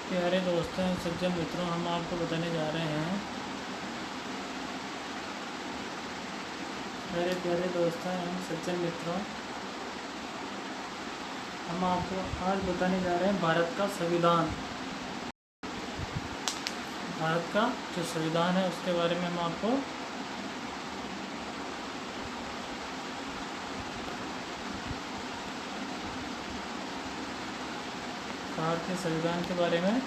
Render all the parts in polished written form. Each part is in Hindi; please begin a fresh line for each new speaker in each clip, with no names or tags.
प्यारे दोस्तों, सज्जन मित्रों, हम आपको बताने जा रहे हैं। मेरे प्यारे दोस्तों एवं सज्जन मित्रों, हम आपको आज बताने जा रहे हैं भारत का संविधान। भारत का जो संविधान है उसके बारे में हम आपको भारतीय संविधान के बारे में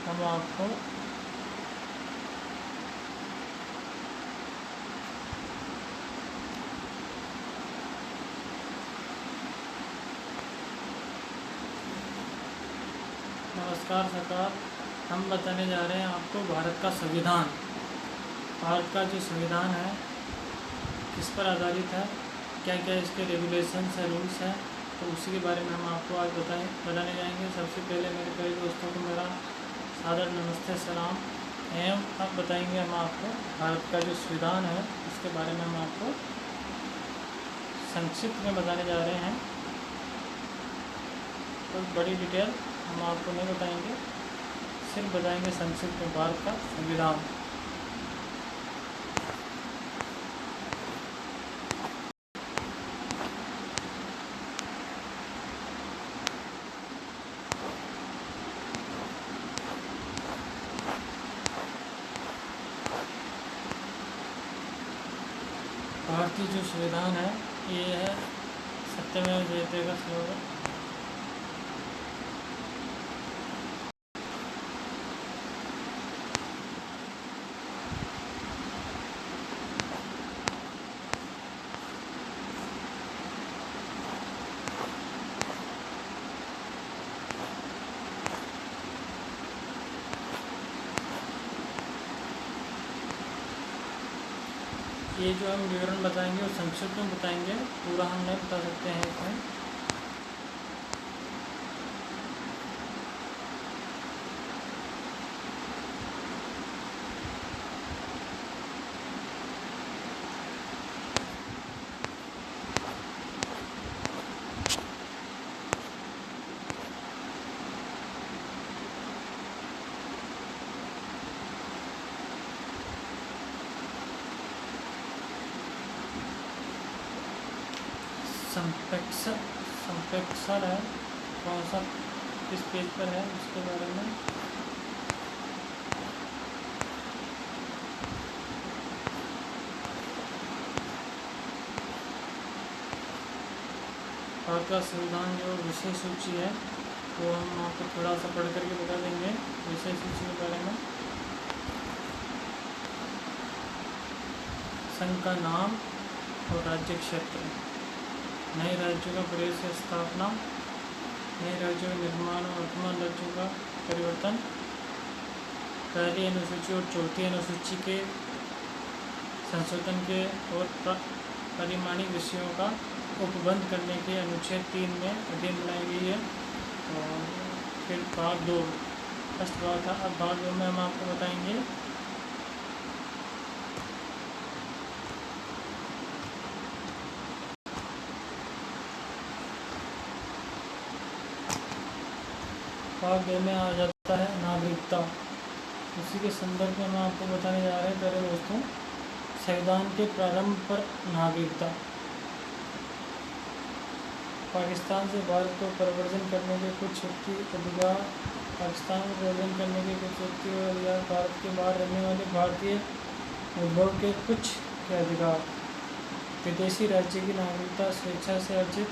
हम आपको नमस्कार सरकार। हम बताने जा रहे हैं आपको भारत का संविधान। भारत का जो संविधान है किस पर आधारित है, क्या क्या इसके रेगुलेशंस है, रूल्स हैं, तो उसी के बारे में हम आपको आज बताने जाएंगे। सबसे पहले मेरे कई दोस्तों को मेरा सादर नमस्ते सलाम एवं अब बताएंगे हम आपको भारत का जो संविधान है उसके बारे में हम आपको संक्षिप्त में बताने जा रहे हैं। तो बड़ी डिटेल हम आपको नहीं बताएंगे, सिर्फ बताएंगे संक्षिप्त में भारत का संविधान। भारतीय जो संविधान है ये है सत्यमेव जयते का स्लोगन। ये जो हम विवरण बताएंगे वो संक्षिप्त में बताएंगे, पूरा हम नहीं बता सकते हैं इसमें। संपेक्षण है, कौन सा किस पेज पर है उसके बारे में। भारत का संविधान जो विषय सूची है वो हम आपको थोड़ा सा पढ़ करके बता देंगे विषय सूची के बारे में। संघ का नाम और राज्य क्षेत्र, नए राज्यों का प्रवेश या स्थापना, नए राज्यों का निर्माण और वर्तमान राज्यों का परिवर्तन, पहली अनुसूची और चौथी अनुसूची के संशोधन के और परिमाणिक विषयों का उपबंध करने के अनुच्छेद 3 में अधीन बनाई गई है। और फिर भाग 2 फर्स्ट भाग था, अब भाग 2 में हम आपको बताएंगे भाग 2 में आ जाता है नागरिकता। उसी के संदर्भ में हम आपको बताने जा रहे हैं प्यारे दोस्तों, संविधान के प्रारंभ पर नागरिकता। पाकिस्तान से भारत को प्रव्रजन करने के कुछ व्यक्ति अधिकार, पाकिस्तान को प्रव्रजन करने के कुछ व्यक्ति और अधिकार, भारत के बाहर रहने वाले भारतीय उद्भव के कुछ के अधिकार, विदेशी राज्य की नागरिकता, स्वेच्छा से अर्जित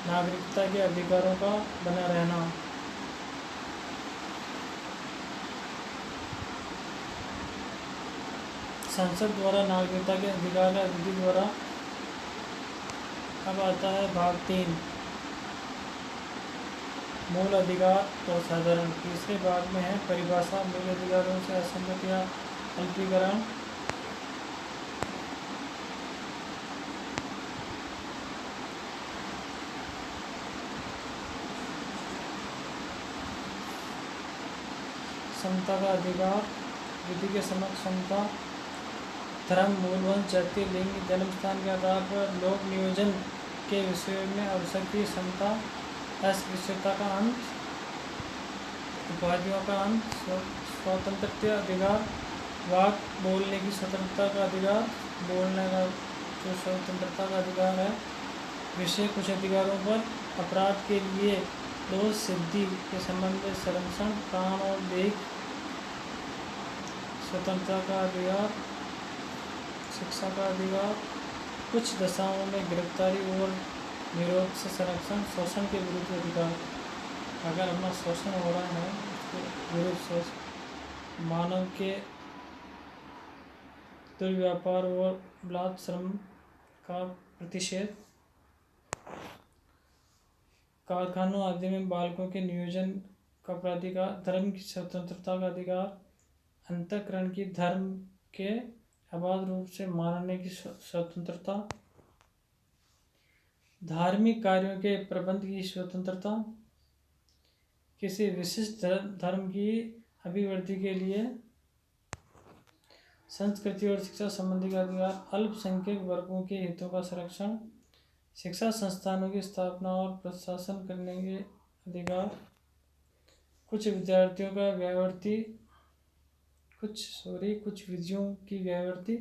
नागरिकता के अधिकारों का बना रहना, संसद द्वारा नागरिकता के अधिकार या विधि द्वारा। अब आता है भाग 3 मूल अधिकार और साधारण। तीसरे भाग में है परिभाषा, मूल अधिकारों से असंगत या अल्पीकरण, समता का अधिकार, विधि के समक्ष समता, धर्म, मूल वंश, जाति, लिंग, जन्म स्थान के आधार पर लोक नियोजन के विषय में अवसर की समता, अस्पृश्यता का अंत, उपाधियों का अंत, स्वतंत्रता अधिकार, वाक बोलने की स्वतंत्रता का अधिकार, बोलने का जो स्वतंत्रता का अधिकार है। विषय कुछ अधिकारों पर अपराध के लिए दोष सिद्धि के संबंध में संरक्षण, प्राण और देह स्वतंत्रता का अधिकार, शिक्षा का अधिकार, कुछ दशाओं में गिरफ्तारी और निरोध से संरक्षण, शोषण के विरुद्ध अधिकार। अगर अपना शोषण हो रहा है उसके विरुद्ध शोषण, मानव के दुर्व्यापार और बलात् श्रम का प्रतिषेध, कारखानों आदि में बालकों के नियोजन का प्राधिकार, धर्म की स्वतंत्रता का अधिकार, अंतःकरण की धर्म के अबाध रूप से मानने की स्वतंत्रता, धार्मिक कार्यों के प्रबंध की स्वतंत्रता, किसी विशिष्ट धर्म की अभिवृद्धि के लिए संस्कृति और शिक्षा संबंधी का अधिकार, अल्पसंख्यक वर्गों के हितों का संरक्षण, शिक्षा संस्थानों की स्थापना और प्रशासन करने के अधिकार, कुछ विद्यार्थियों का कुछ विधियों की व्यावृत्ति,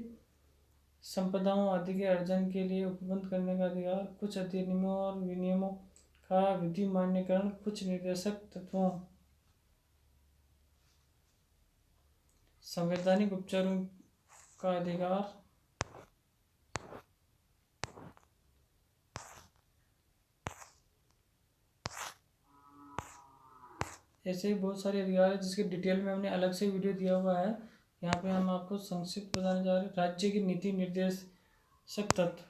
संपदाओं आदि के अर्जन के लिए उपबंध करने का अधिकार, कुछ अधिनियमों और विनियमों का विधि मान्यकरण, कुछ निर्देशक तत्वों, संवैधानिक उपचारों का अधिकार, ऐसे ही बहुत सारे अधिकार है जिसके डिटेल में हमने अलग से वीडियो दिया हुआ है। यहाँ पे हम आपको संक्षिप्त बताने जा रहे हैं। राज्य की नीति निर्देशक तत्व,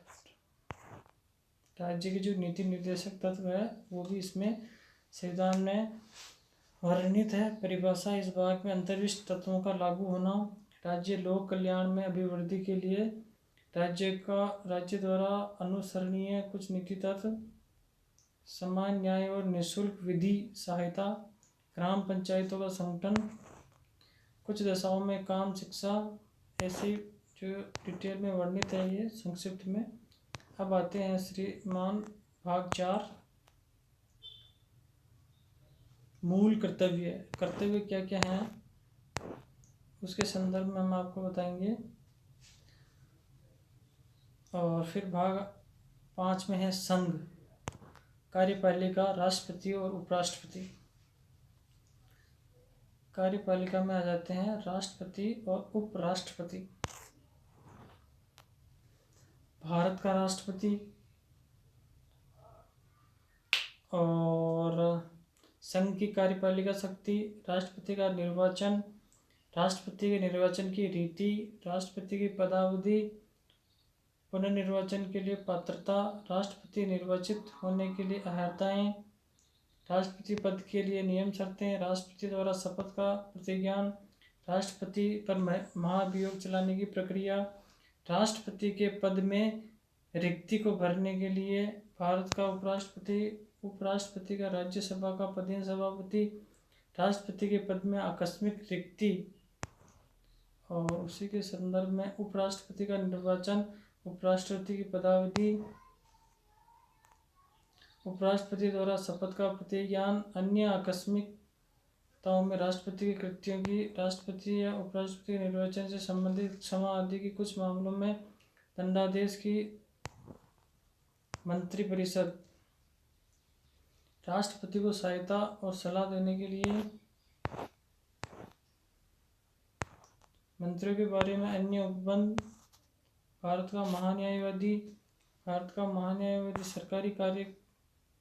राज्य के जो नीति निर्देशक तत्व है वो भी इसमें संविधान में वर्णित है। परिभाषा, इस भाग में अंतर्विष्ट तत्वों का लागू होना, राज्य लोक कल्याण में अभिवृद्धि के लिए राज्य द्वारा अनुसरणीय कुछ नीति तत्व, समान न्याय और निःशुल्क विधि सहायता, ग्राम पंचायतों का संगठन, कुछ दशाओं में काम शिक्षा, ऐसी जो डिटेल में वर्णित है ये संक्षिप्त में। अब आते हैं श्रीमान भाग 4, मूल कर्तव्य। कर्तव्य क्या क्या हैं उसके संदर्भ में हम आपको बताएंगे। और फिर भाग 5 में है संघ, कार्यपालिका, राष्ट्रपति और उपराष्ट्रपति। कार्यपालिका में आ जाते हैं राष्ट्रपति और उपराष्ट्रपति। भारत का राष्ट्रपति और संघ की कार्यपालिका शक्ति, राष्ट्रपति का निर्वाचन, राष्ट्रपति के निर्वाचन की रीति, राष्ट्रपति की पदावधि, पुनर्निर्वाचन के लिए पात्रता, राष्ट्रपति निर्वाचित होने के लिए अर्हताएं, राष्ट्रपति पद के लिए नियम शर्तें, राष्ट्रपति द्वारा शपथ का प्रतिज्ञान, राष्ट्रपति पर महाभियोग चलाने की प्रक्रिया, राष्ट्रपति के पद में रिक्ति को भरने के लिए भारत का उपराष्ट्रपति का राज्यसभा का पदेन सभापति, राष्ट्रपति के पद में आकस्मिक रिक्ति और उसी के संदर्भ में उपराष्ट्रपति का निर्वाचन, उपराष्ट्रपति की पदावधि, उपराष्ट्रपति द्वारा शपथ का प्रतिज्ञान, अन्य आकस्मिकताओं में राष्ट्रपति के कृत्यों की, राष्ट्रपति या उपराष्ट्रपति के निर्वाचन से संबंधित क्षमा आदि की, कुछ मामलों में दंडादेश की मंत्रिपरिषद, राष्ट्रपति को सहायता और सलाह देने के लिए मंत्रियों के बारे में अन्य उपबंध, भारत का महान्यायवादी सरकारी कार्य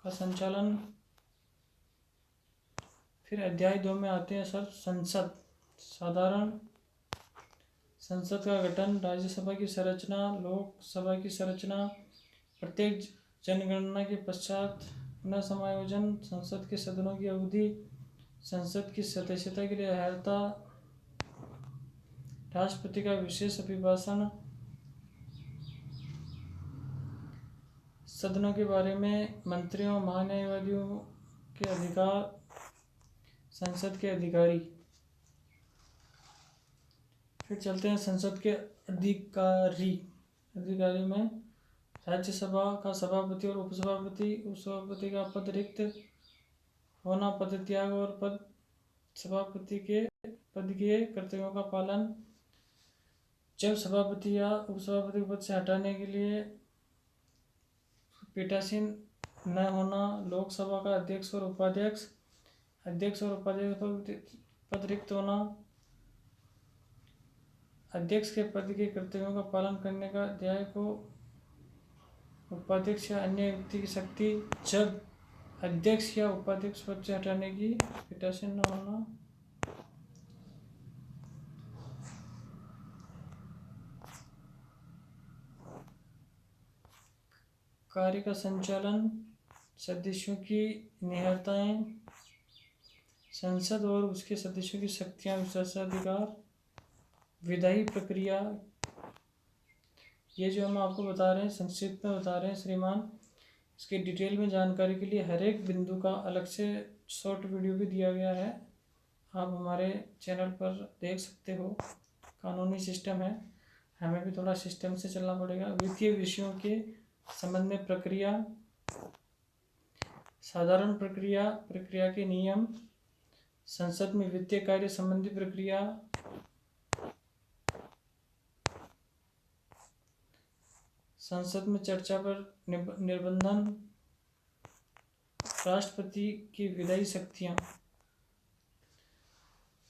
का संचालन। फिर अध्याय 2 में आते हैं संसद, साधारण संसद का गठन, राज्यसभा की संरचना, लोकसभा की संरचना, प्रत्येक जनगणना के पश्चात पुनः समायोजन, संसद के सदनों की अवधि, संसद की सदस्यता के लिए अर्हता, राष्ट्रपति का विशेष अभिभाषण, सदनों के बारे में मंत्रियों महान्यायवादियों के अधिकार, संसद के अधिकारी। फिर चलते हैं संसद के अधिकारी में राज्यसभा का सभापति और उपसभापति का पद रिक्त होना, पद त्याग और पद सभापति के पद के कर्तव्यों का पालन। जब सभापति या उपसभापति को पद से हटाने के लिए पीठासीन न होना, लोकसभा का अध्यक्ष और उपाध्यक्ष पद रिक्त होना, अध्यक्ष के पद के कर्तव्यों का पालन करने का अध्याय को उपाध्यक्ष या अन्य व्यक्ति की शक्ति। जब अध्यक्ष या उपाध्यक्ष पद से हटाने की पीठासीन न होना, कार्य का संचालन, सदस्यों की निहरताएं, संसद और उसके सदस्यों की शक्तियां, विशेषाधिकार, विधायी प्रक्रिया। ये जो हम आपको बता रहे हैं, संक्षिप्त में बता रहे हैं श्रीमान। इसके डिटेल में जानकारी के लिए हर एक बिंदु का अलग से शॉर्ट वीडियो भी दिया गया है, आप हमारे चैनल पर देख सकते हो। कानूनी सिस्टम है, हमें भी थोड़ा सिस्टम से चलना पड़ेगा। वित्तीय विषयों के संबंध में प्रक्रिया, साधारण प्रक्रिया के नियम, संसद में वित्तीय कार्य संबंधी प्रक्रिया, संसद में चर्चा पर निर्बंधन, राष्ट्रपति की विधायी शक्तियाँ।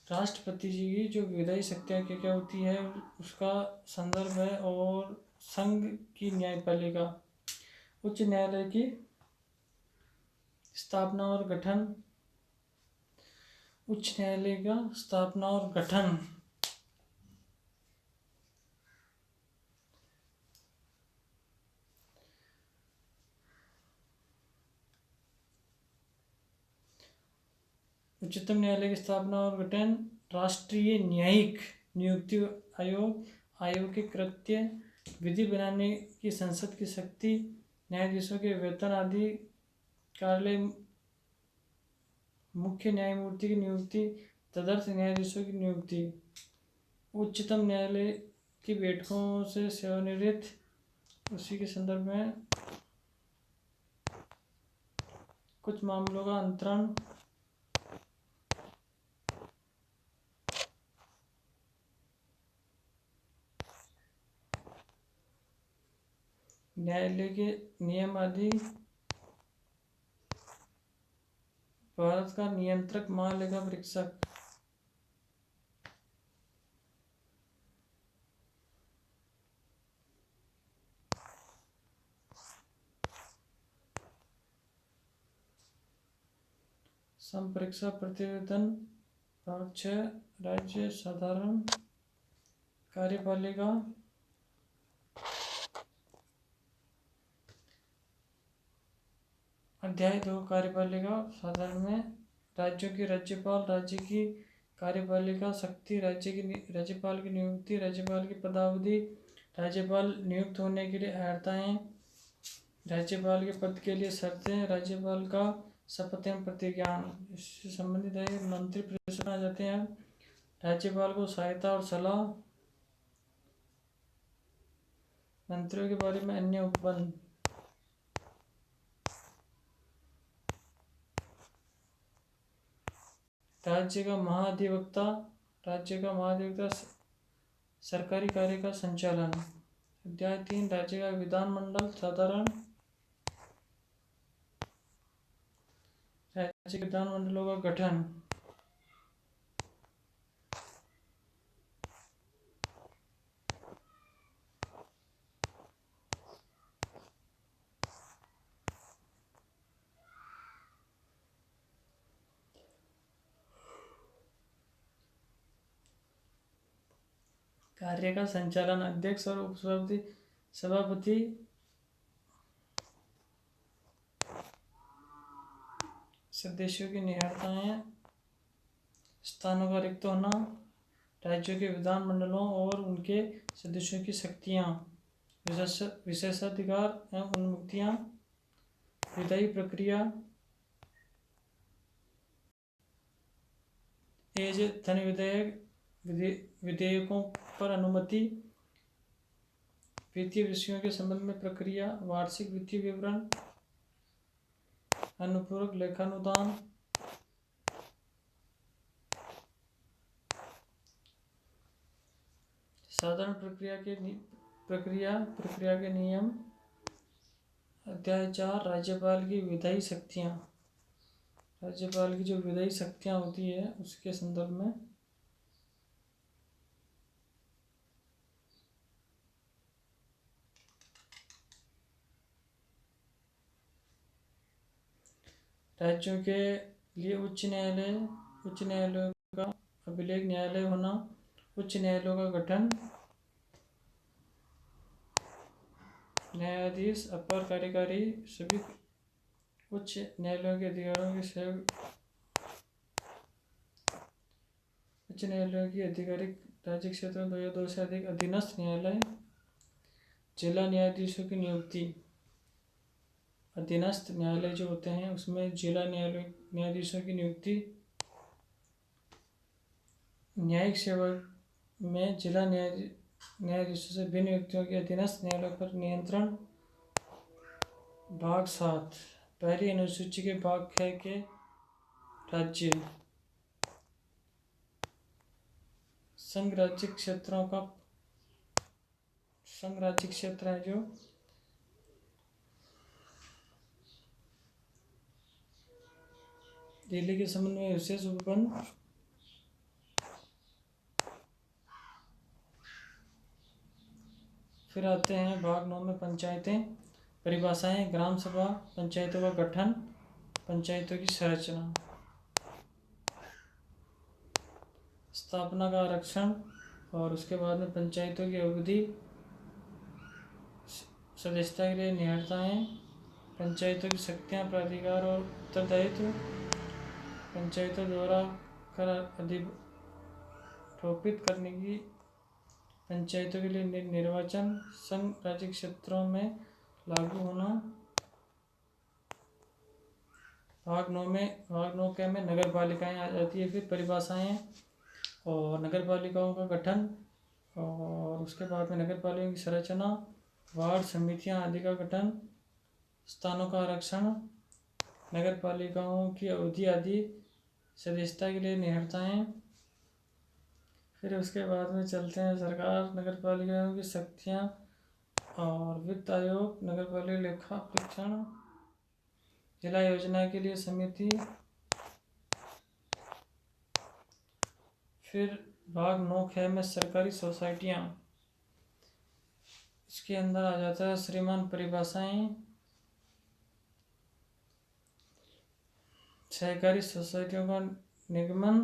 राष्ट्रपति जी की जो विधायी शक्तियाँ क्या क्या होती है उसका संदर्भ है। और संघ की न्यायपालिका, उच्च न्यायालय की स्थापना और गठन, उच्च न्यायालय का स्थापना और गठन, उच्चतम न्यायालय की स्थापना और गठन, राष्ट्रीय न्यायिक नियुक्ति आयोग के कृत्य, विधि बनाने की संसद की शक्ति, न्यायाधीशों के वेतन आदि, कार्यालय, मुख्य न्यायमूर्ति की नियुक्ति, तदर्थ न्यायाधीशों की नियुक्ति, उच्चतम न्यायालय की बैठकों से सेवानिवृत्त, उसी के संदर्भ में कुछ मामलों का अंतरण, न्यायालय के नियम आदि, भारत का नियंत्रक महालेखा परीक्षक, संपरीक्षा प्रतिवेदन, भाग 6, राज्य साधारण कार्यपालिका, अध्याय 2 कार्यपालिका साधारण में, राज्यों की राज्यपाल, राज्य की कार्यपालिका शक्ति, राज्यपाल की नियुक्ति, राज्यपाल की पदावधि, राज्यपाल नियुक्त होने के लिए अर्हताएं, राज्यपाल के पद के लिए शर्तें, राज्यपाल का शपथ एवं प्रतिज्ञान। इससे संबंधित है मंत्री परिषद में आ जाते हैं। राज्यपाल को सहायता और सलाह, मंत्रियों के बारे में अन्य उपबंध, राज्य का महाधिवक्ता सरकारी कार्य का संचालन। अध्याय 3 राज्य का विधानमंडल साधारण, राज्य के विधानमंडलों का गठन, कार्य का संचालन, अध्यक्ष और उपसभापति, सभापति, सदस्यों की निहरताएं, स्थानों का रिक्त होना, राज्यों के विधानमंडलों और उनके सदस्यों की शक्तियां, विशेषाधिकार एवं उन्मुक्तियां, विधायी प्रक्रिया, धन विधेयकों पर अनुमति, वित्तीय विषयों के संबंध में प्रक्रिया, वार्षिक वित्तीय विवरण, अनुपूरक लेखानुदान, साधारण प्रक्रिया के नियम। अध्याय 4 राज्यपाल की विधायी शक्तियाँ। राज्यपाल की जो विधायी शक्तियाँ होती है उसके संदर्भ में। राज्यों के लिए उच्च न्यायालयों का अभिलेख न्यायालय होना, उच्च न्यायालयों का गठन, न्यायाधीश, अपर कार्यकारी सभी उच्च न्यायालयों के अधिकारों के सहयोग, उच्च न्यायालयों की आधिकारिक राज्य क्षेत्रों में 2 से अधिक अधीनस्थ न्यायालय, जिला न्यायाधीशों की नियुक्ति। अधीनस्थ न्यायालय जो होते हैं उसमें जिला न्यायाधीशों की नियुक्ति। न्यायिक सेवा में जिला न्यायाधीशों से भिन्न व्यक्तियों के अधीनस्थ न्यायालयों पर नियंत्रण। भाग 7 पहली अनुसूची के भाग 6 के राज्य। संघ राज्य क्षेत्र है जो दिल्ली के संबंध में विशेष उपबंध। फिर आते हैं भाग 9 में पंचायतें। परिभाषाएं, ग्राम सभा, पंचायतों का गठन, पंचायतों की संरचना, स्थापना का आरक्षण, और उसके बाद में पंचायतों की अवधि, सदस्यता के लिए नियमताएं, पंचायतों की शक्तियां, प्राधिकार और उत्तरदायित्व, पंचायतों द्वारा कर अधिरोपित करने की, पंचायतों के लिए निर्वाचन, संघ राज्य क्षेत्रों में लागू होना। भाग 9 के में नगर पालिकाएँ आ जाती है। फिर परिभाषाएं और नगर पालिकाओं का गठन, और उसके बाद में नगर पालिकाओं की संरचना, वार्ड समितियां आदि का गठन, स्थानों का आरक्षण, नगर पालिकाओं की अवधि आदि, सदस्यता के लिए नियमताएं। फिर उसके बाद में चलते हैं सरकार, नगर पालिकाओं की शक्तियाँ और वित्त आयोग, नगर पालिका लेखा परीक्षण, जिला योजना के लिए समिति। फिर भाग 9 में सरकारी सोसाइटियाँ। इसके अंदर आ जाता है श्रीमान परिभाषाएं, सहकारी सोसाइटियों का निगमन,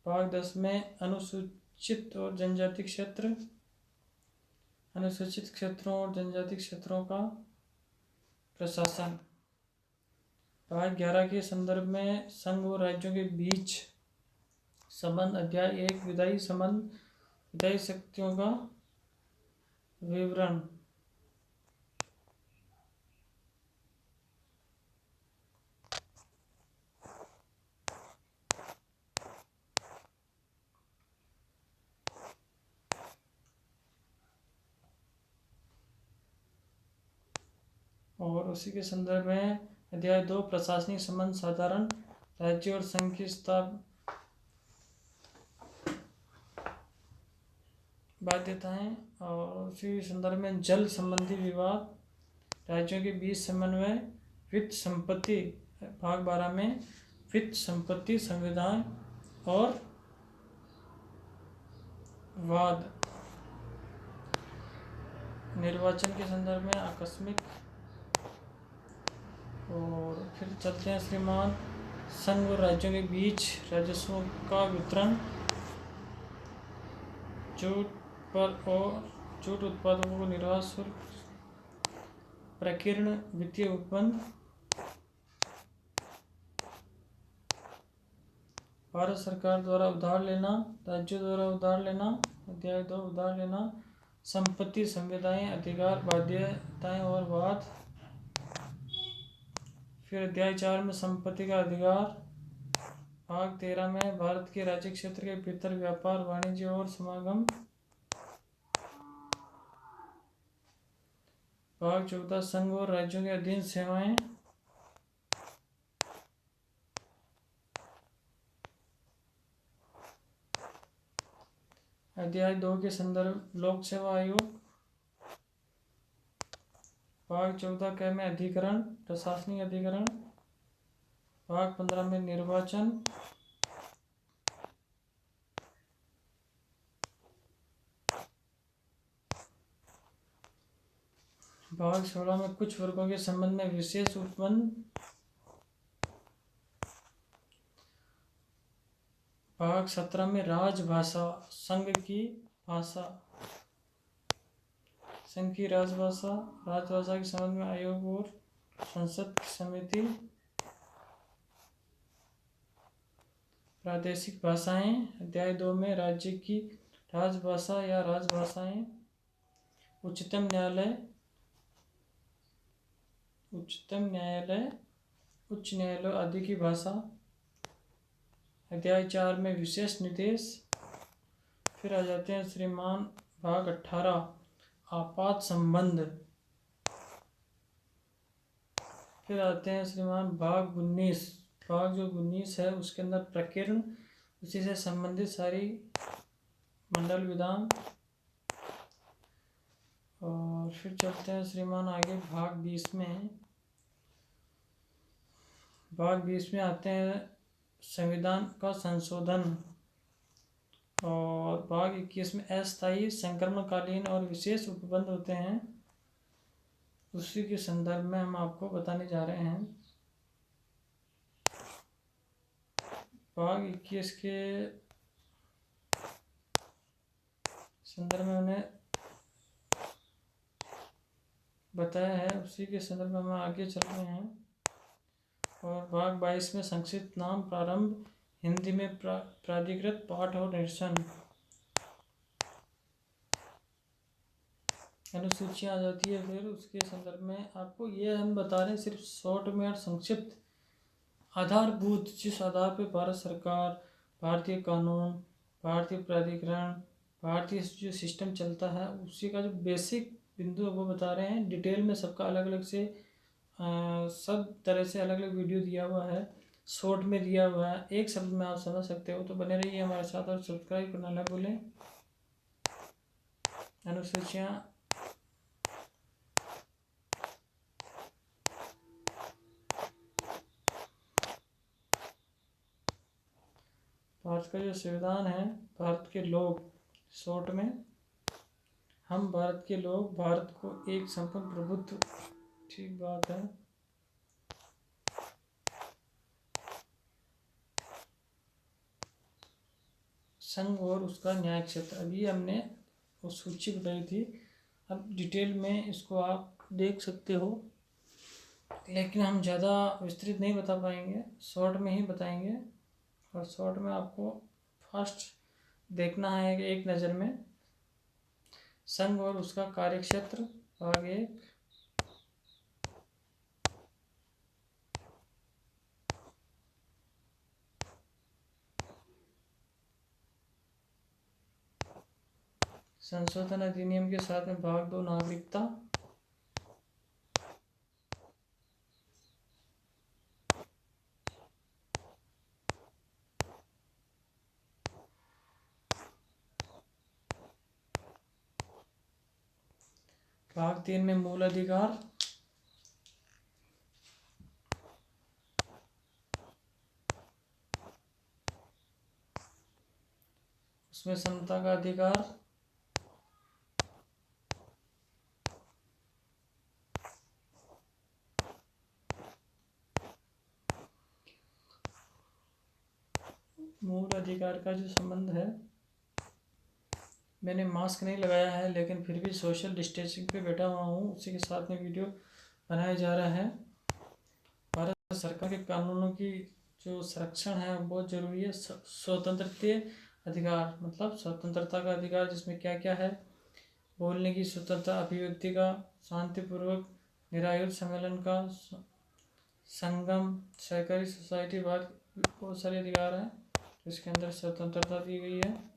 भाग 10 में अनुसूचित और जनजाति क्षेत्र, अनुसूचित क्षेत्रों और जनजाति क्षेत्रों का प्रशासन। भाग 11 के संदर्भ में संघ और राज्यों के बीच संबंध। अध्याय 1 विधायी संबंध, विधायी शक्तियों का विवरण। और उसी के संदर्भ में अध्याय 2 प्रशासनिक संबंध साधारण, राज्य और संघ की बाध्यताएं, और उसी संदर्भ में जल संबंधी विवाद, राज्यों के बीच समन्वय, वित्त संपत्ति। भाग 12 में वित्त संपत्ति, संविधान और वाद, निर्वाचन के संदर्भ में आकस्मिक। और फिर चलते हैं श्रीमान संघ और राज्यों के बीच राजस्व का वितरण, जूट पर और जूट उत्पादकों को निर्वाह शुल्क, प्रकीर्ण वित्तीय उपबंध, भारत सरकार द्वारा उधार लेना, राज्यों द्वारा उधार लेना। अध्याय 2 उधार लेना, संपत्ति, संविदाएं, अधिकार, बाध्यताएं और वाद। फिर अध्याय 4 में संपत्ति का अधिकार। भाग 13 में भारत के राज्य क्षेत्र के भीतर व्यापार, वाणिज्य और समागम। भाग 14 संघ और राज्यों के अधीन सेवाएं। अध्याय 2 के संदर्भ लोक सेवा आयोग। भाग 14 के में अधिकरण, प्रशासनिक अधिकरण। भाग 15 में निर्वाचन। भाग 16 में कुछ वर्गों के संबंध में विशेष उपबंध। भाग 17 में राजभाषा, संघ की भाषा, संघ की राजभाषा, राजभाषा के संबंध में आयोग और संसद की समिति। प्रादेशिक भाषाएं, अध्याय 2 में राज्य की राजभाषा या राजभाषाएं। उच्चतम न्यायालय, उच्च न्यायालय आदि की भाषा। अध्याय 4 में विशेष निर्देश। फिर आ जाते हैं श्रीमान भाग 18 आपात संबंध। फिर आते हैं श्रीमान भाग 19। भाग जो 19 है उसके अंदर प्रकीर्ण, उसी से संबंधित सारी मंडल विधान। और फिर चलते हैं श्रीमान आगे भाग 20 में। भाग 20 में आते हैं संविधान का संशोधन। और भाग 21 में अस्थायी, संक्रमणकालीन और विशेष उपबंध होते हैं, उसी के संदर्भ में हम आपको बताने जा रहे हैं। भाग 21 के संदर्भ में उन्हें बताया है, उसी के संदर्भ में हम आगे चल रहे हैं। और भाग 22 में संक्षिप्त नाम, प्रारंभ, हिंदी में प्राधिकृत पाठ और निरसन, अनुसूचियाँ आ जाती है। फिर उसके संदर्भ में आपको ये हम बता रहे हैं सिर्फ शॉर्ट में और संक्षिप्त। आधारभूत, जिस आधार पर भारत सरकार, भारतीय कानून, भारतीय प्राधिकरण, भारतीय जो सिस्टम चलता है, उसी का जो बेसिक बिंदु है वो बता रहे हैं। डिटेल में सबका अलग अलग से सब तरह से अलग अलग वीडियो दिया हुआ है, शॉर्ट में दिया हुआ है, एक शब्द में आप समझ सकते हो। तो बने रहिए हमारे साथ और सब्सक्राइब करना ना भूलें। अनुसूचियाँ भारत का जो संविधान है, भारत के लोग, शॉर्ट में हम भारत के लोग, भारत को एक संपूर्ण प्रभुत्व, ठीक बात है। संघ और उसका न्याय क्षेत्र, अभी हमने वो सूची बताई थी, अब डिटेल में इसको आप देख सकते हो, लेकिन हम ज़्यादा विस्तृत नहीं बता पाएंगे, शॉर्ट में ही बताएंगे। और शॉर्ट में आपको फर्स्ट देखना है एक नज़र में संघ और उसका कार्यक्षेत्र। भाग 1, संशोधन अधिनियम के साथ में भाग 2, नागरिकता। भाग 3 में मूल अधिकार। उसमें समता का अधिकार। मूल अधिकार का जो संबंध है, मैंने मास्क नहीं लगाया है लेकिन फिर भी सोशल डिस्टेंसिंग पे बैठा हुआ हूँ, उसी के साथ में वीडियो बनाया जा रहा है। भारत सरकार के कानूनों की जो संरक्षण है वो बहुत ज़रूरी है। स्वतंत्रता अधिकार मतलब स्वतंत्रता का अधिकार, जिसमें क्या क्या है, बोलने की स्वतंत्रता, अभिव्यक्ति का, शांतिपूर्वक निरायुध सम्मेलन का, संगम, सहकारी सोसाइटी, बहुत सारे अधिकार हैं इसके अंदर स्वतंत्रता दी गई है।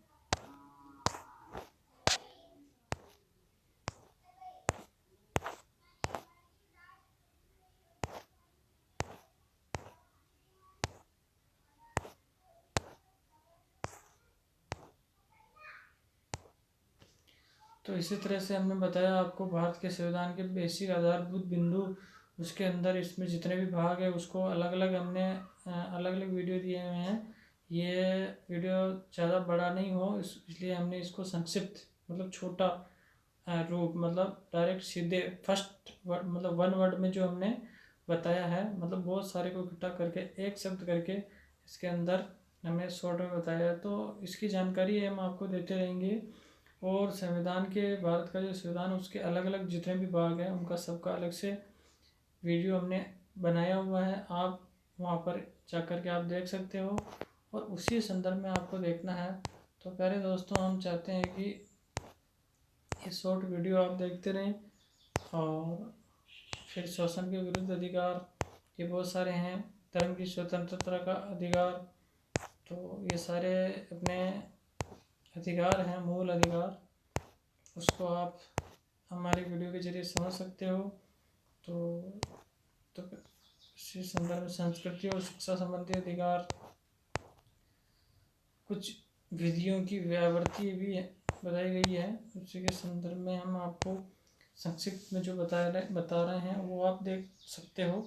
तो इसी तरह से हमने बताया आपको भारत के संविधान के बेसिक आधारभूत बिंदु, उसके अंदर इसमें जितने भी भाग है उसको अलग अलग हमने अलग अलग वीडियो दिए हुए हैं। ये वीडियो ज़्यादा बड़ा नहीं हो इसलिए हमने इसको संक्षिप्त मतलब छोटा रूप मतलब डायरेक्ट सीधे फर्स्ट वर्ड मतलब वन वर्ड में जो हमने बताया है, मतलब बहुत सारे को इकट्ठा करके एक शब्द करके इसके अंदर हमने शॉर्ट में बताया है। तो इसकी जानकारी हम आपको देते रहेंगे। और संविधान के भारत का जो संविधान उसके अलग अलग जितने भी भाग हैं उनका सबका अलग से वीडियो हमने बनाया हुआ है, आप वहाँ पर जाकर के आप देख सकते हो और उसी संदर्भ में आपको देखना है। तो प्यारे दोस्तों, हम चाहते हैं कि ये शॉर्ट वीडियो आप देखते रहें। और फिर शोषण के विरुद्ध अधिकार, ये बहुत सारे हैं, धर्म की स्वतंत्रता का अधिकार, तो ये सारे अपने अधिकार हैं, मूल अधिकार, उसको आप हमारी वीडियो के जरिए समझ सकते हो। तो इसी संदर्भ में संस्कृति और शिक्षा संबंधी अधिकार, कुछ विधियों की व्यावृत्ति भी बताई गई है, उसी के संदर्भ में हम आपको संक्षिप्त में जो बता रहे हैं वो आप देख सकते हो।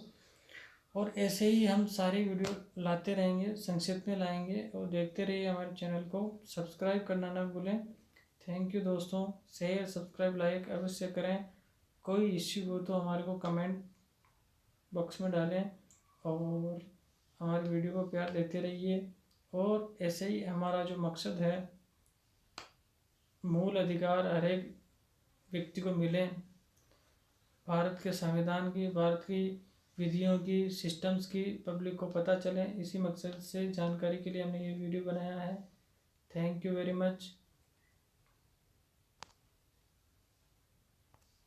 और ऐसे ही हम सारी वीडियो लाते रहेंगे, संक्षिप्त में लाएंगे, और देखते रहिए हमारे चैनल को, सब्सक्राइब करना ना भूलें। थैंक यू दोस्तों, शेयर सब्सक्राइब लाइक अवश्य करें। कोई इश्यू हो तो हमारे को कमेंट बॉक्स में डालें और हमारी वीडियो को प्यार देते रहिए। और ऐसे ही हमारा जो मकसद है, मूल अधिकार हर एक व्यक्ति को मिले, भारत के संविधान की, भारत की विधियों की, सिस्टम्स की पब्लिक को पता चले, इसी मकसद से जानकारी के लिए हमने ये वीडियो बनाया है। Thank you very much.